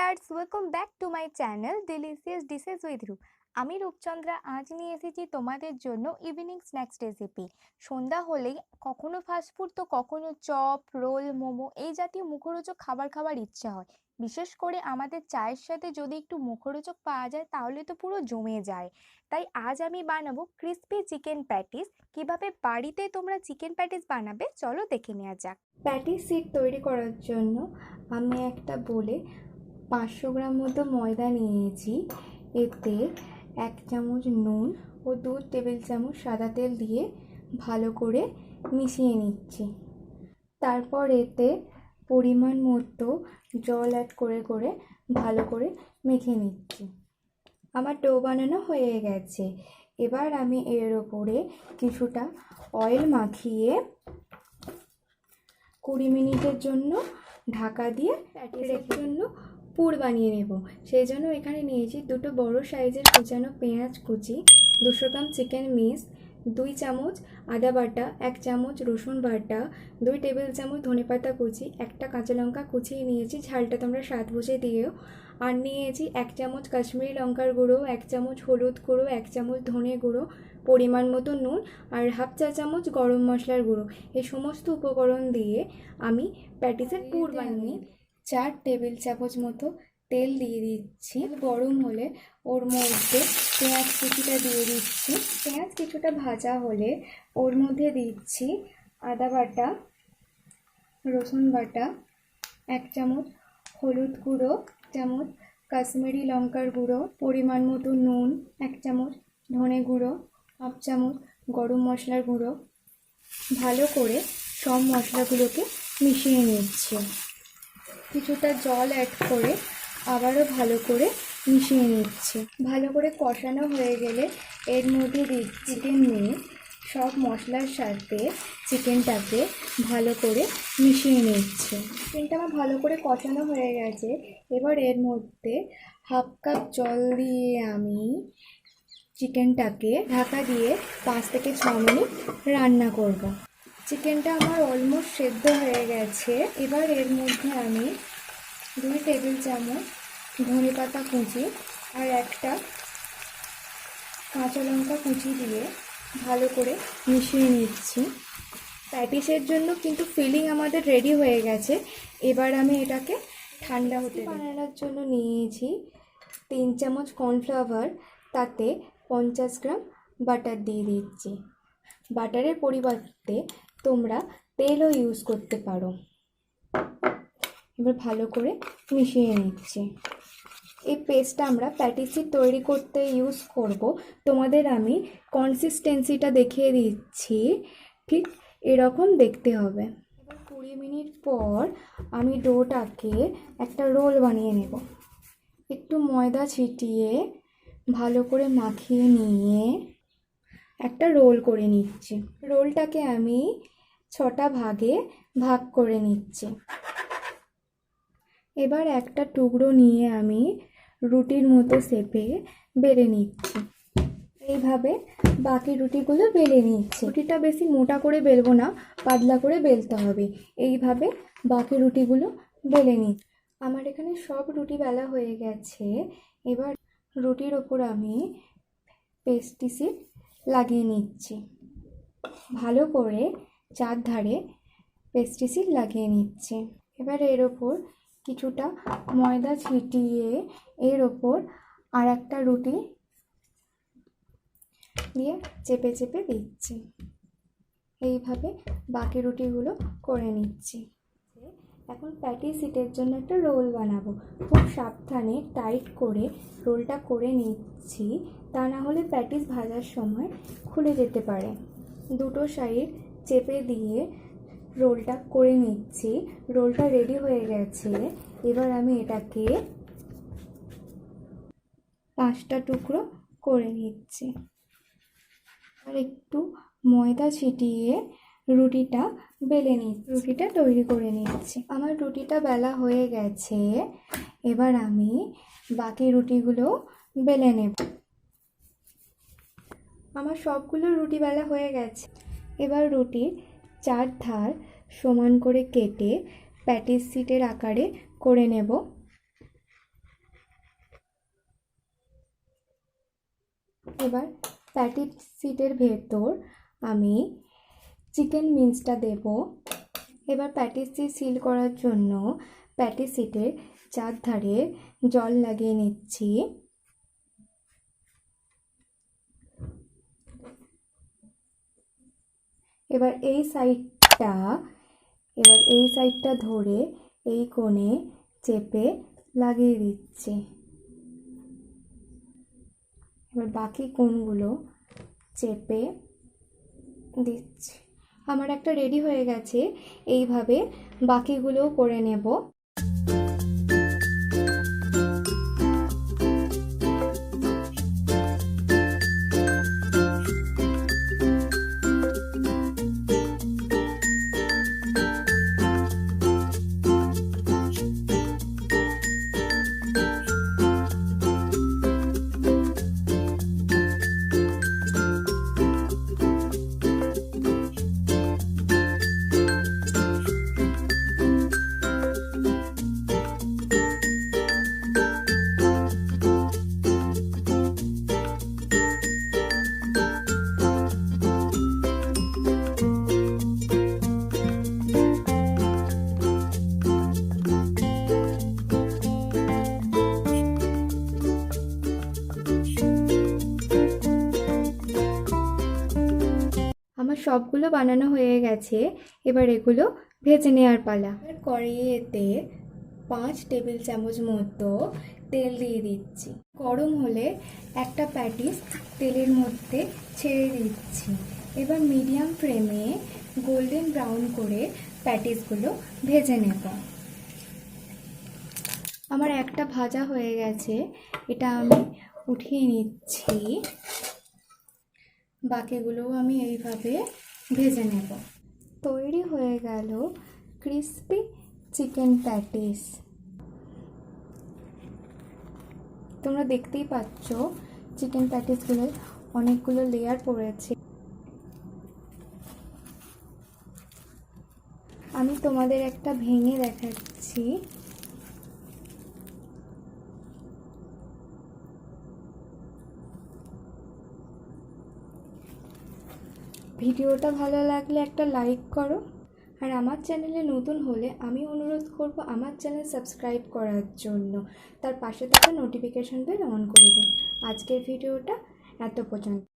Viewers, welcome back to my channel delicious dishes with রূপ। আমি রূপচন্দ্রা আজ নিয়ে এসেছি তোমাদের জন্য ইভিনিং স্ন্যাক্স রেসিপি। সন্ধ্যা হলেই কখনো ফাস্টফুড তো কখনো চপ, রোল, মোমো এই জাতীয় মুখরোচক খাবার খাবার ইচ্ছা হয়। বিশেষ করে আমাদের চায়ের সাথে যদি একটু মুখরোচক পাওয়া যায় তাহলে তো পুরো জমে যায়। তাই আজ আমি বানাবো ক্রিস্পি চিকেন প্যাটিস। কিভাবে বাড়িতে তোমরা চিকেন প্যাটিস বানাবে চলো দেখে নেওয়া যাক। প্যাটিস সিট তৈরি করার জন্য আমি একটা বলে 500 গ্রাম মতো ময়দা নিয়েছি। এতে 1 চামচ নুন ও 2 টেবিল চামচ সাদা তেল দিয়ে ভালো করে মিশিয়ে নিচ্ছি। তারপর এতে পরিমাণ মতো জল অ্যাড করে করে ভালো করে মেখে নিচ্ছি। আমার ডো বানানো হয়ে গেছে। এবার আমি এর ওপরে কিছুটা অয়েল মাখিয়ে 20 মিনিটের জন্য ঢাকা দিয়ে প্যাটিসের জন্য পুর বানিয়ে নেব। সেই জন্য এখানে নিয়েছি 2টো বড় সাইজের কুচানো পেঁয়াজ কুচি, 200 গ্রাম চিকেন মিক্স, 2 চামচ আদা বাটা, 1 চামচ রসুন বাটা, 2 টেবিল চামচ ধনেপাতা কুচি, একটা কাঁচা লঙ্কা কুচিয়ে নিয়েছি, ঝালটা তোমরা স্বাদ বুঝে দিও। আর নিয়েছি 1 চামচ কাশ্মীরি লঙ্কার গুঁড়ো, 1 চামচ হলুদ গুঁড়ো, 1 চামচ ধনে গুঁড়ো, পরিমাণ মতো নুন আর হাফ চা চামচ গরম মশলার গুঁড়ো। এই সমস্ত উপকরণ দিয়ে আমি প্যাটিসের পুর বানিয়ে 4 টেবিল চামচ মতো তেল দিয়ে দিচ্ছি। গরম হলে ওর মধ্যে পেঁয়াজ কুচিটা দিয়ে দিচ্ছি। পেঁয়াজ কিছুটা ভাজা হলে ওর মধ্যে দিচ্ছি আদা বাটা, রসুন বাটা, 1 চামচ হলুদ গুঁড়ো, 1 চামচ কাশ্মীরি লঙ্কার গুঁড়ো, পরিমাণ মতো নুন, 1 চামচ ধনে গুঁড়ো, হাফ চামচ গরম মশলার গুঁড়ো। ভালো করে সব মশলাগুলোকে মিশিয়ে নিচ্ছি। কিছুটা জল অ্যাড করে আবারও ভালো করে মিশিয়ে নিচ্ছি। ভালো করে কষানো হয়ে গেলে এর মধ্যে দিচ্ছি চিকেন নিয়ে সব মশলার সাথে চিকেনটাকে ভালো করে মিশিয়ে নিচ্ছি। চিকেনটা আমার ভালো করে কষানো হয়ে গেছে। এবার এর মধ্যে হাফ কাপ জল দিয়ে আমি চিকেনটাকে ঢাকা দিয়ে 5 থেকে 6 মিনিট রান্না করব। চিকেনটা আমার অলমোস্ট সেদ্ধ হয়ে গেছে। এবার এর মধ্যে আমি 2 টেবিল চামচ ধনেপাতা কুচি আর একটা কাঁচা লঙ্কা কুচি দিয়ে ভালো করে মিশিয়ে নিচ্ছি। প্যাটিসের জন্য কিন্তু ফিলিং আমাদের রেডি হয়ে গেছে। এবার আমি এটাকে ঠান্ডা হতে বানানোর জন্য নিয়েছি 3 চামচ কর্নফ্লাওয়ার, তাতে 50 গ্রাম বাটার দিয়ে দিচ্ছি। বাটারের পরিবর্তে তোমরা তেলও ইউজ করতে পারো। এবার ভালো করে মিশিয়ে নিচ্ছি। এই পেস্টটা আমরা প্যাটিসি তৈরি করতে ইউজ করব। তোমাদের আমি কনসিস্টেন্সিটা দেখিয়ে দিচ্ছি, ঠিক এরকম দেখতে হবে। এবার 20 মিনিট পর আমি ডোটাকে একটা রোল বানিয়ে নেব। একটু ময়দা ছিটিয়ে ভালো করে মাখিয়ে নিয়ে একটা রোল করে নিচ্ছি। রোলটাকে আমি 6টা ভাগে ভাগ করে নিচ্ছি। এবার একটা টুকরো নিয়ে আমি রুটির মতো শেপে বেলে নিচ্ছি। এইভাবে বাকি রুটিগুলো বেলে নিচ্ছি। রুটিটা বেশি মোটা করে বেলবো না, পাতলা করে বেলতে হবে। এইভাবে বাকি রুটিগুলো বেলে নিচ্ছি। আমার এখানে সব রুটি বেলা হয়ে গেছে। এবার রুটির ওপর আমি পেস্ট্রি শিট লাগিয়ে নিচ্ছি। ভালো করে চারধারে পেস্ট্রি শিট লাগিয়ে নিচ্ছি। এবার এর ওপর কিছুটা ময়দা ছিটিয়ে এর ওপর আর একটা রুটি দিয়ে চেপে চেপে দিচ্ছি। এইভাবে বাকি রুটিগুলো করে নিচ্ছি। এখন প্যাটি সিটের জন্য একটা রোল বানাবো। খুব সাবধানে টাইট করে রোলটা করে নিচ্ছি, তা না হলে প্যাটিস ভাজার সময় খুলে যেতে পারে। দুটো সাইড চেপে দিয়ে রোলটা করে নিচ্ছি। রোলটা রেডি হয়ে গেছে। এবার আমি এটাকে 5টা টুকরো করে নিচ্ছি। আর একটু ময়দা ছিটিয়ে রুটিটা বেলে নিচ্ছি। রুটিটা তৈরি করে নিচ্ছি। আমার রুটিটা বেলা হয়ে গেছে। এবার আমি বাকি রুটিগুলো বেলে নেব। আমার সবগুলো রুটি বেলা হয়ে গেছে। এবার রুটির 4 ধার সমান করে কেটে প্যাটিস সিটের আকারে করে নেব। এবার প্যাটি সিটের ভেতর আমি চিকেন মিন্সটা দেব। এবার প্যাটি সিট সিল করার জন্য প্যাটি সিটের চারধারে জল লাগিয়ে নিচ্ছি। এবার এই সাইডটা ধরে এই কোণে চেপে লাগিয়ে দিচ্ছি। এবার বাকি কোণগুলো চেপে দিচ্ছি। আমার একটা রেডি হয়ে গেছে। এইভাবে বাকিগুলোও করে নেব। আমার সবগুলো বানানো হয়ে গেছে। এবার এগুলো ভেজে নেওয়ার পালা। কড়াইতে 5 টেবিল চামচ মতো তেল দিয়ে দিচ্ছি। গরম হলে একটা প্যাটিস তেলের মধ্যে ছেড়ে দিচ্ছি। এবার মিডিয়াম ফ্লেমে গোল্ডেন ব্রাউন করে প্যাটিসগুলো ভেজে নেব। আমার একটা ভাজা হয়ে গেছে, এটা আমি উঠিয়ে নিচ্ছি। বাকিগুলোও আমি এইভাবে ভেজে নেব। তৈরি হয়ে গেল ক্রিস্পি চিকেন প্যাটিস। তোমরা দেখতেই পাচ্ছ চিকেন প্যাটিসগুলোর অনেকগুলো লেয়ার পড়েছে। আমি তোমাদের একটা ভেঙে দেখাচ্ছি। ভিডিওটা ভালো লাগলে একটা লাইক করো। আর আমার চ্যানেলে নতুন হলে আমি অনুরোধ করব আমার চ্যানেল সাবস্ক্রাইব করার জন্য। তার পাশে থাকা নোটিফিকেশন বেল অন করে দিন। আজকের ভিডিওটা এত পর্যন্ত।